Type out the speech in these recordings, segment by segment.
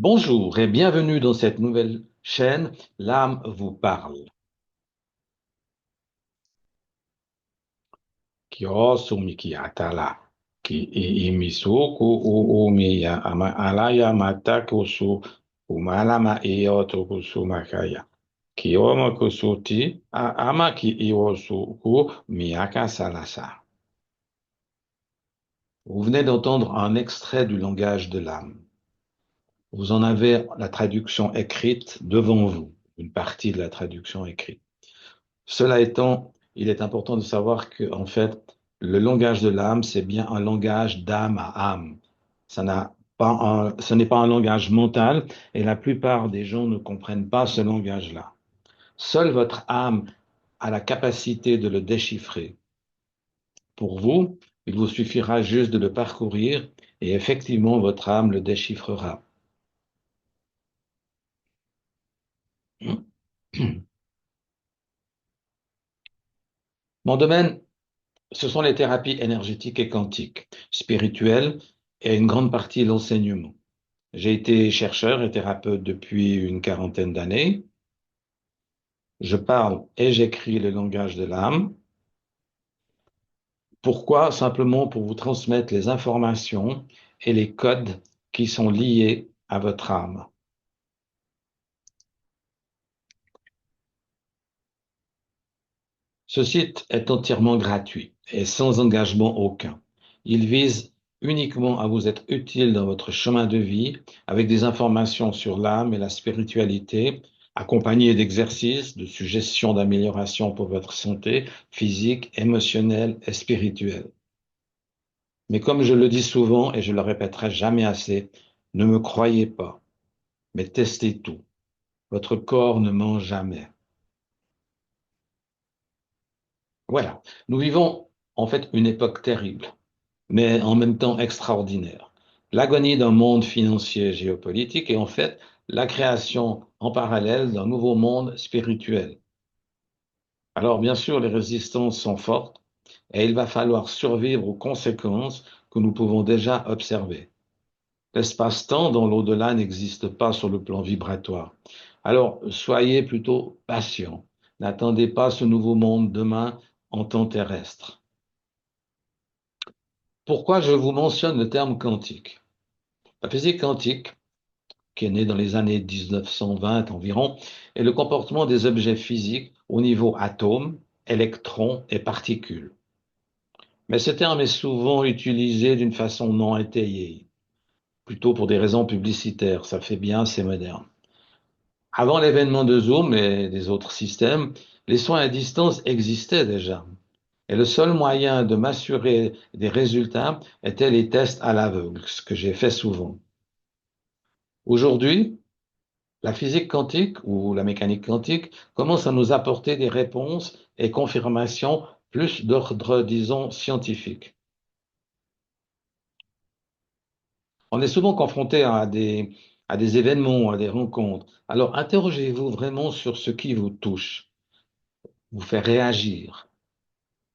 Bonjour et bienvenue dans cette nouvelle chaîne L'âme vous parle. Kiosu mikiatala ki imisuku umiya ama alaya matakusu umalama iyoto kusumakaya. Kiyoma kusuti ama ki iwosu ku miyaka salasa. Vous venez d'entendre un extrait du langage de l'âme. Vous en avez la traduction écrite devant vous, une partie de la traduction écrite. Cela étant, il est important de savoir que, en fait, le langage de l'âme, c'est bien un langage d'âme à âme. Ce n'est pas un langage mental et la plupart des gens ne comprennent pas ce langage-là. Seule votre âme a la capacité de le déchiffrer. Pour vous, il vous suffira juste de le parcourir et effectivement, votre âme le déchiffrera. Mon domaine, ce sont les thérapies énergétiques et quantiques, spirituelles et une grande partie l'enseignement. J'ai été chercheur et thérapeute depuis une quarantaine d'années. Je parle et j'écris le langage de l'âme. Pourquoi? Simplement pour vous transmettre les informations et les codes qui sont liés à votre âme. Ce site est entièrement gratuit et sans engagement aucun. Il vise uniquement à vous être utile dans votre chemin de vie avec des informations sur l'âme et la spiritualité, accompagnées d'exercices, de suggestions d'amélioration pour votre santé physique, émotionnelle et spirituelle. Mais comme je le dis souvent et je le répéterai jamais assez, ne me croyez pas, mais testez tout. Votre corps ne ment jamais. Voilà. Nous vivons en fait une époque terrible, mais en même temps extraordinaire. L'agonie d'un monde financier et géopolitique et en fait la création en parallèle d'un nouveau monde spirituel. Alors bien sûr, les résistances sont fortes et il va falloir survivre aux conséquences que nous pouvons déjà observer. L'espace-temps dans l'au-delà n'existe pas sur le plan vibratoire. Alors soyez plutôt patients. N'attendez pas ce nouveau monde demain en temps terrestre. Pourquoi je vous mentionne le terme quantique? La physique quantique, qui est née dans les années 1920 environ, est le comportement des objets physiques au niveau atomes, électrons et particules. Mais ce terme est souvent utilisé d'une façon non étayée, plutôt pour des raisons publicitaires. Ça fait bien, c'est moderne. Avant l'événement de Zoom et des autres systèmes, les soins à distance existaient déjà. Et le seul moyen de m'assurer des résultats était les tests à l'aveugle, ce que j'ai fait souvent. Aujourd'hui, la physique quantique ou la mécanique quantique commence à nous apporter des réponses et confirmations plus d'ordre, disons, scientifique. On est souvent confronté à des événements, à des rencontres. Alors interrogez-vous vraiment sur ce qui vous touche, vous fait réagir.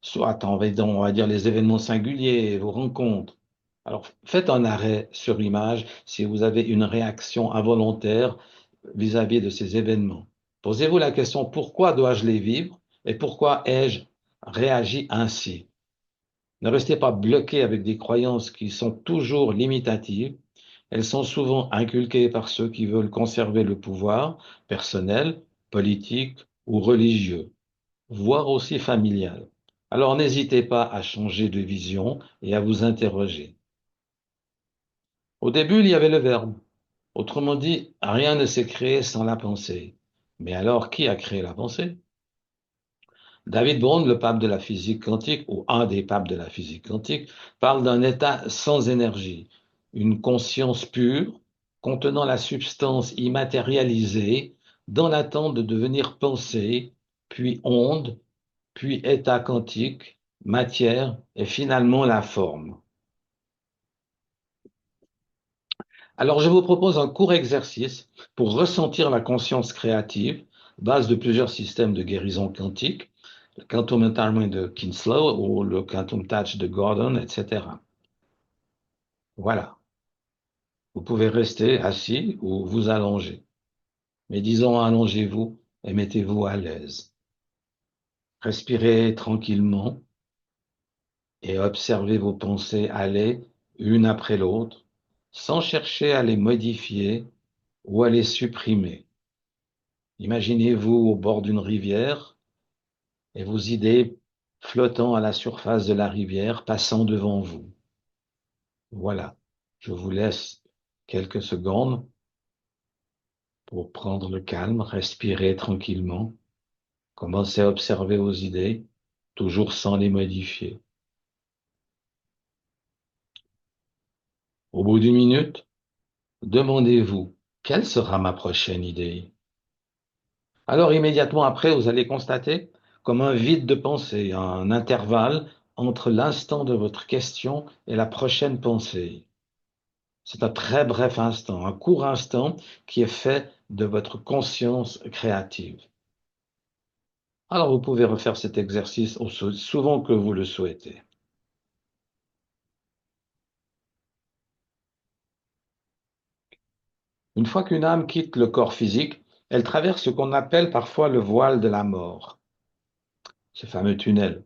Soit on va dire les événements singuliers, vos rencontres. Alors faites un arrêt sur l'image si vous avez une réaction involontaire vis-à-vis de ces événements. Posez-vous la question, pourquoi dois-je les vivre et pourquoi ai-je réagi ainsi? Ne restez pas bloqué avec des croyances qui sont toujours limitatives. Elles sont souvent inculquées par ceux qui veulent conserver le pouvoir personnel, politique ou religieux, voire aussi familial. Alors n'hésitez pas à changer de vision et à vous interroger. Au début, il y avait le verbe. Autrement dit, rien ne s'est créé sans la pensée. Mais alors, qui a créé la pensée? David Bohm, le pape de la physique quantique, ou un des papes de la physique quantique, parle d'un état sans énergie, une conscience pure contenant la substance immatérialisée dans l'attente de devenir pensée, puis onde, puis état quantique, matière et finalement la forme. Alors, je vous propose un court exercice pour ressentir la conscience créative, base de plusieurs systèmes de guérison quantique, le Quantum Entarming de Kinslow ou le Quantum Touch de Gordon, etc. Voilà. Vous pouvez rester assis ou vous allonger. Mais disons, allongez-vous et mettez-vous à l'aise. Respirez tranquillement et observez vos pensées aller une après l'autre, sans chercher à les modifier ou à les supprimer. Imaginez-vous au bord d'une rivière et vos idées flottant à la surface de la rivière, passant devant vous. Voilà. Je vous laisse quelques secondes pour prendre le calme, respirer tranquillement, commencer à observer vos idées, toujours sans les modifier. Au bout d'une minute, demandez-vous, quelle sera ma prochaine idée? Alors immédiatement après, vous allez constater comme un vide de pensée, un intervalle entre l'instant de votre question et la prochaine pensée. C'est un très bref instant, un court instant qui est fait de votre conscience créative. Alors vous pouvez refaire cet exercice aussi souvent que vous le souhaitez. Une fois qu'une âme quitte le corps physique, elle traverse ce qu'on appelle parfois le voile de la mort, ce fameux tunnel.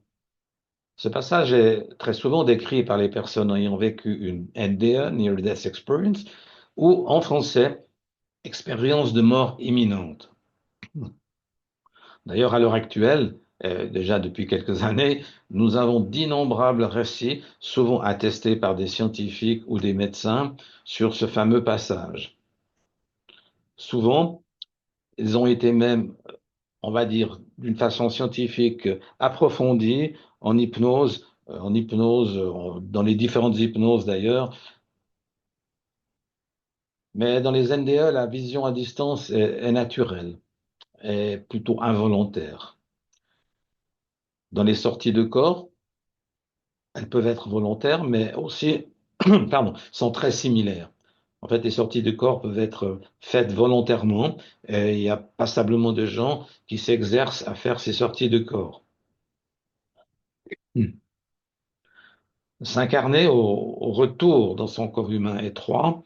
Ce passage est très souvent décrit par les personnes ayant vécu une NDE, Near Death Experience, ou en français, expérience de mort imminente. D'ailleurs, à l'heure actuelle, déjà depuis quelques années, nous avons d'innombrables récits, souvent attestés par des scientifiques ou des médecins, sur ce fameux passage. Souvent, ils ont été même, on va dire, d'une façon scientifique approfondie, en hypnose, dans les différentes hypnoses d'ailleurs, mais dans les NDE, la vision à distance est naturelle, est plutôt involontaire. Dans les sorties de corps, elles peuvent être volontaires, mais aussi, pardon, sont très similaires. En fait, les sorties de corps peuvent être faites volontairement et il y a passablement de gens qui s'exercent à faire ces sorties de corps. Hmm. S'incarner au retour dans son corps humain étroit,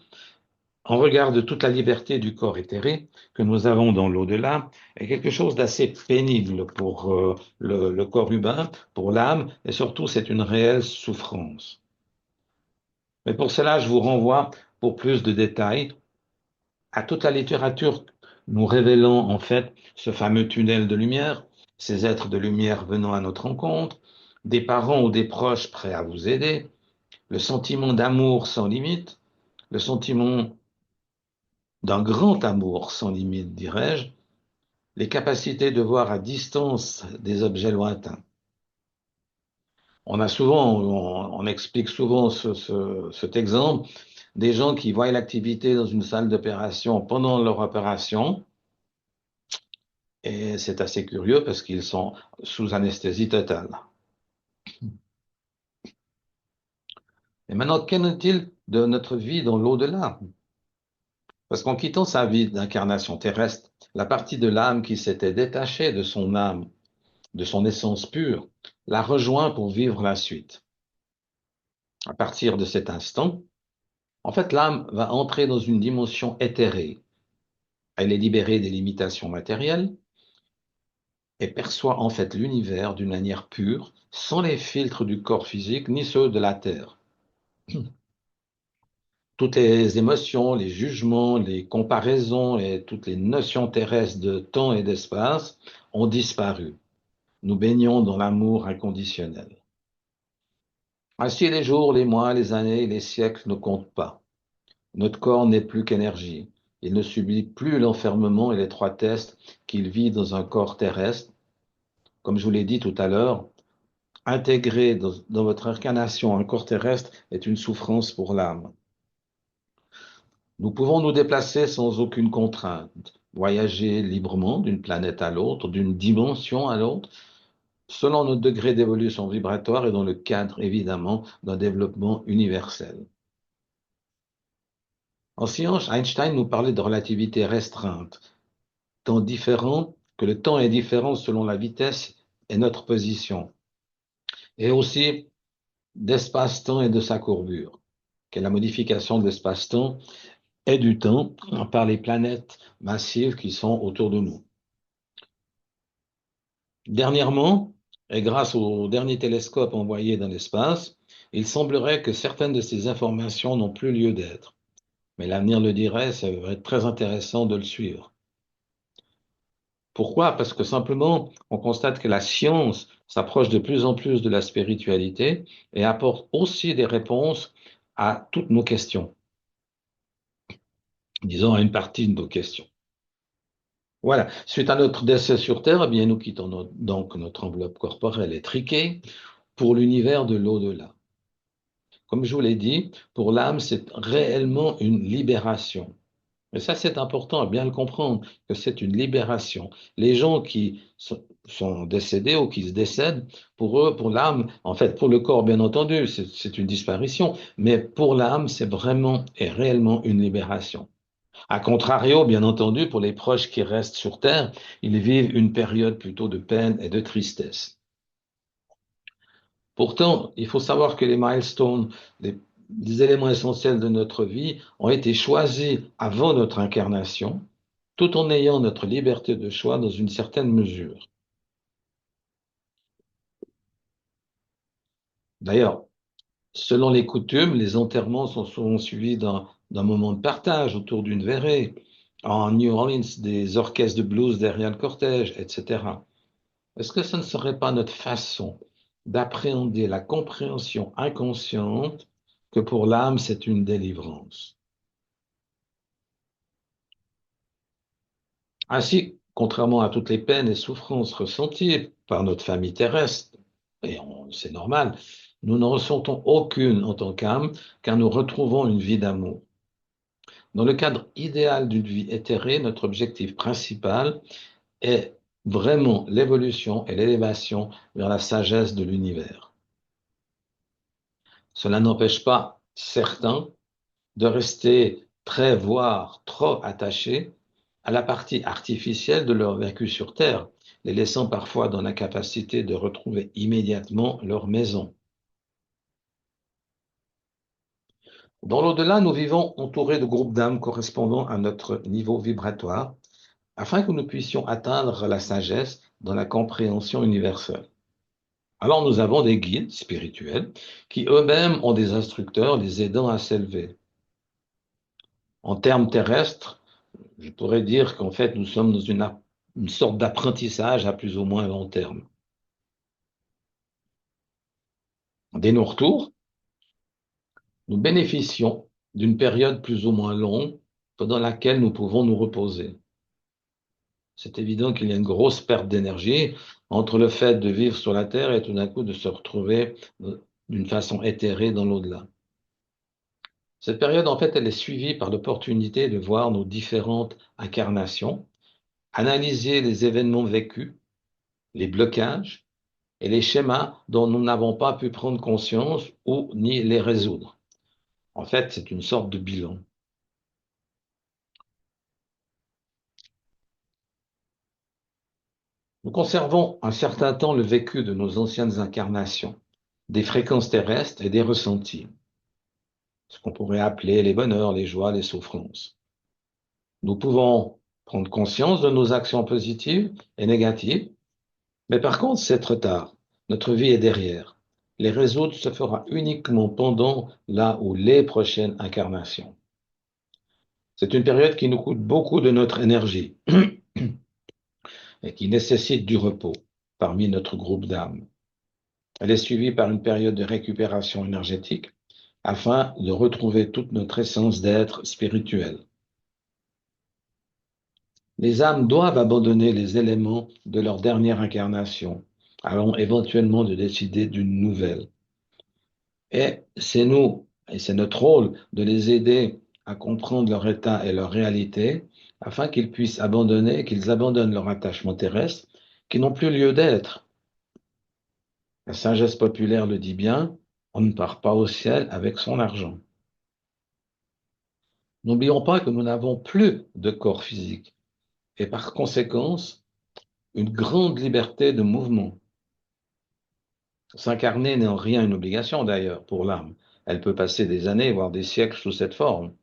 en regard de toute la liberté du corps éthéré que nous avons dans l'au-delà, est quelque chose d'assez pénible pour le corps humain, pour l'âme, et surtout c'est une réelle souffrance. Mais pour cela, je vous renvoie, pour plus de détails, à toute la littérature nous révélant en fait ce fameux tunnel de lumière, ces êtres de lumière venant à notre rencontre, des parents ou des proches prêts à vous aider, le sentiment d'amour sans limite, le sentiment d'un grand amour sans limite, dirais-je, les capacités de voir à distance des objets lointains. On explique souvent cet exemple, des gens qui voient l'activité dans une salle d'opération pendant leur opération, et c'est assez curieux parce qu'ils sont sous anesthésie totale. Et maintenant, qu'en est-il de notre vie dans l'au-delà? Parce qu'en quittant sa vie d'incarnation terrestre, la partie de l'âme qui s'était détachée de son âme, de son essence pure, la rejoint pour vivre la suite. À partir de cet instant, en fait, l'âme va entrer dans une dimension éthérée. Elle est libérée des limitations matérielles et perçoit en fait l'univers d'une manière pure, sans les filtres du corps physique ni ceux de la Terre. Toutes les émotions, les jugements, les comparaisons et toutes les notions terrestres de temps et d'espace ont disparu. Nous baignons dans l'amour inconditionnel. Ainsi, les jours, les mois, les années, les siècles ne comptent pas. Notre corps n'est plus qu'énergie. Il ne subit plus l'enfermement et l'étroitesse qu'il vit dans un corps terrestre. Comme je vous l'ai dit tout à l'heure, intégrer dans votre incarnation un corps terrestre est une souffrance pour l'âme. Nous pouvons nous déplacer sans aucune contrainte, voyager librement d'une planète à l'autre, d'une dimension à l'autre, selon notre degré d'évolution vibratoire et dans le cadre évidemment d'un développement universel. En science, Einstein nous parlait de relativité restreinte, temps différent, que le temps est différent selon la vitesse et notre position, et aussi d'espace-temps et de sa courbure. qui est la modification de l'espace-temps et du temps par les planètes massives qui sont autour de nous. Dernièrement, et grâce aux derniers télescopes envoyés dans l'espace, il semblerait que certaines de ces informations n'ont plus lieu d'être. Mais l'avenir le dirait, ça va être très intéressant de le suivre. Pourquoi? Parce que simplement, on constate que la science s'approche de plus en plus de la spiritualité et apporte aussi des réponses à toutes nos questions, disons à une partie de nos questions. Voilà. Suite à notre décès sur Terre, eh bien, nous quittons donc notre enveloppe corporelle étriquée pour l'univers de l'au-delà. Comme je vous l'ai dit, pour l'âme, c'est réellement une libération. Et ça, c'est important à bien le comprendre, que c'est une libération. Les gens qui sont décédés ou qui se décèdent, pour eux, pour l'âme, en fait, pour le corps, bien entendu, c'est une disparition, mais pour l'âme, c'est vraiment et réellement une libération. A contrario, bien entendu, pour les proches qui restent sur Terre, ils vivent une période plutôt de peine et de tristesse. Pourtant, il faut savoir que les milestones, les éléments essentiels de notre vie, ont été choisis avant notre incarnation, tout en ayant notre liberté de choix dans une certaine mesure. D'ailleurs, selon les coutumes, les enterrements sont souvent suivis d'un moment de partage autour d'une verrée. En New Orleans, des orchestres de blues derrière le cortège, etc. Est-ce que ce ne serait pas notre façon d'appréhender la compréhension inconsciente que pour l'âme, c'est une délivrance? Ainsi, contrairement à toutes les peines et souffrances ressenties par notre famille terrestre, et c'est normal, nous n'en ressentons aucune en tant qu'âme, car nous retrouvons une vie d'amour. Dans le cadre idéal d'une vie éthérée, notre objectif principal est vraiment l'évolution et l'élévation vers la sagesse de l'univers. Cela n'empêche pas certains de rester très, voire trop attachés à la partie artificielle de leur vécu sur Terre, les laissant parfois dans l'incapacité de retrouver immédiatement leur maison. Dans l'au-delà, nous vivons entourés de groupes d'âmes correspondant à notre niveau vibratoire, afin que nous puissions atteindre la sagesse dans la compréhension universelle. Alors nous avons des guides spirituels qui eux-mêmes ont des instructeurs les aidant à s'élever. En termes terrestres, je pourrais dire qu'en fait, nous sommes dans une sorte d'apprentissage à plus ou moins long terme. Dès nos retours, nous bénéficions d'une période plus ou moins longue pendant laquelle nous pouvons nous reposer. C'est évident qu'il y a une grosse perte d'énergie entre le fait de vivre sur la Terre et tout d'un coup de se retrouver d'une façon éthérée dans l'au-delà. Cette période, en fait, elle est suivie par l'opportunité de voir nos différentes incarnations, analyser les événements vécus, les blocages et les schémas dont nous n'avons pas pu prendre conscience ou ni les résoudre. En fait, c'est une sorte de bilan. Nous conservons un certain temps le vécu de nos anciennes incarnations, des fréquences terrestres et des ressentis, ce qu'on pourrait appeler les bonheurs, les joies, les souffrances. Nous pouvons prendre conscience de nos actions positives et négatives, mais par contre, c'est trop tard. Notre vie est derrière. Les résoudre se fera uniquement pendant la ou les prochaines incarnations. C'est une période qui nous coûte beaucoup de notre énergie et qui nécessite du repos parmi notre groupe d'âmes. Elle est suivie par une période de récupération énergétique afin de retrouver toute notre essence d'être spirituel. Les âmes doivent abandonner les éléments de leur dernière incarnation avant éventuellement de décider d'une nouvelle. Et c'est nous, et c'est notre rôle de les aider à comprendre leur état et leur réalité afin qu'ils abandonnent leur attachement terrestre qui n'ont plus lieu d'être. La sagesse populaire le dit bien, on ne part pas au ciel avec son argent. N'oublions pas que nous n'avons plus de corps physique et par conséquence une grande liberté de mouvement. S'incarner n'est en rien une obligation d'ailleurs pour l'âme. Elle peut passer des années, voire des siècles sous cette forme.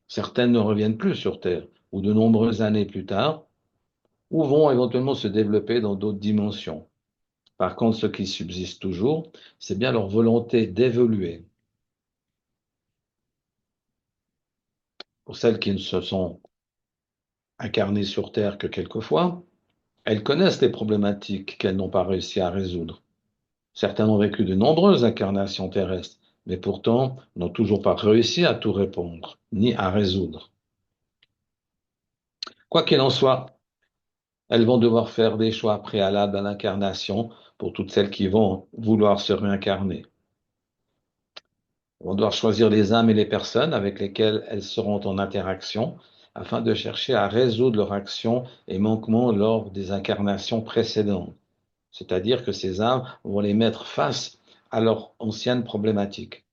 Certaines ne reviennent plus sur Terre, ou de nombreuses années plus tard, ou vont éventuellement se développer dans d'autres dimensions. Par contre, ce qui subsiste toujours, c'est bien leur volonté d'évoluer. Pour celles qui ne se sont incarnées sur Terre que quelques fois, elles connaissent les problématiques qu'elles n'ont pas réussi à résoudre. Certaines ont vécu de nombreuses incarnations terrestres, mais pourtant n'ont toujours pas réussi à tout répondre, ni à résoudre. Quoi qu'il en soit, elles vont devoir faire des choix préalables à l'incarnation pour toutes celles qui vont vouloir se réincarner. Elles vont devoir choisir les âmes et les personnes avec lesquelles elles seront en interaction afin de chercher à résoudre leurs actions et manquements lors des incarnations précédentes. C'est-à-dire que ces âmes vont les mettre face à leurs anciennes problématiques.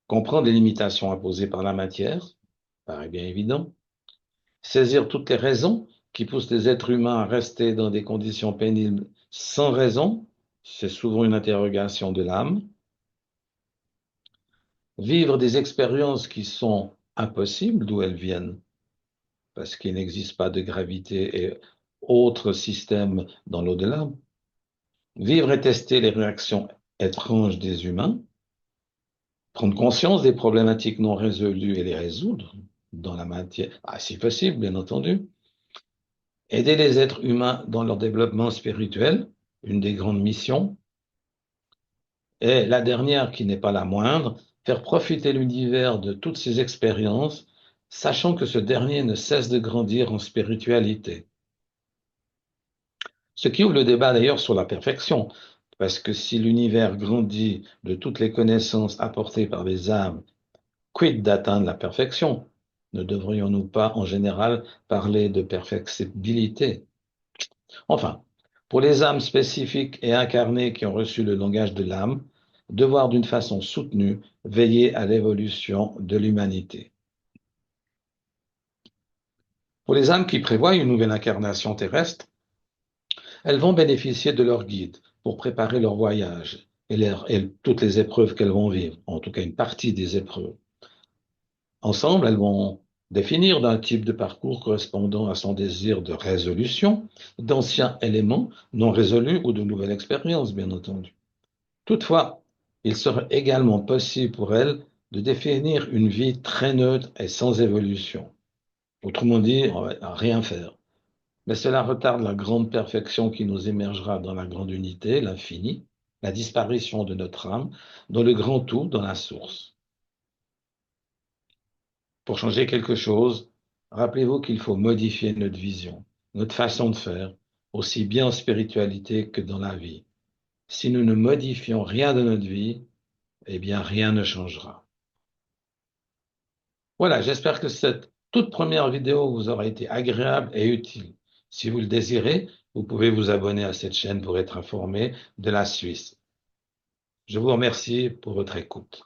Comprendre les limitations imposées par la matière, paraît bien évident. Saisir toutes les raisons qui poussent les êtres humains à rester dans des conditions pénibles sans raison, c'est souvent une interrogation de l'âme. Vivre des expériences qui sont impossibles, d'où elles viennent, parce qu'il n'existe pas de gravité et autres systèmes dans l'au-delà. Vivre et tester les réactions étranges des humains, prendre conscience des problématiques non résolues et les résoudre dans la matière, si possible, bien entendu. Aider les êtres humains dans leur développement spirituel, une des grandes missions. Et la dernière, qui n'est pas la moindre, faire profiter l'univers de toutes ces expériences, sachant que ce dernier ne cesse de grandir en spiritualité. Ce qui ouvre le débat d'ailleurs sur la perfection, parce que si l'univers grandit de toutes les connaissances apportées par les âmes, quid d'atteindre la perfection? Ne devrions-nous pas en général parler de perfectibilité? Enfin, pour les âmes spécifiques et incarnées qui ont reçu le langage de l'âme, devoir d'une façon soutenue veiller à l'évolution de l'humanité. Pour les âmes qui prévoient une nouvelle incarnation terrestre, elles vont bénéficier de leur guide pour préparer leur voyage et toutes les épreuves qu'elles vont vivre, en tout cas une partie des épreuves. Ensemble, elles vont définir d'un type de parcours correspondant à son désir de résolution d'anciens éléments non résolus ou de nouvelles expériences, bien entendu. Toutefois, il serait également possible pour elles de définir une vie très neutre et sans évolution. Autrement dit, on va rien faire. Mais cela retarde la grande perfection qui nous émergera dans la grande unité, l'infini, la disparition de notre âme, dans le grand tout, dans la source. Pour changer quelque chose, rappelez-vous qu'il faut modifier notre vision, notre façon de faire, aussi bien en spiritualité que dans la vie. Si nous ne modifions rien de notre vie, eh bien rien ne changera. Voilà, j'espère que cette toute première vidéo vous aura été agréable et utile. Si vous le désirez, vous pouvez vous abonner à cette chaîne pour être informé de la suite. Je vous remercie pour votre écoute.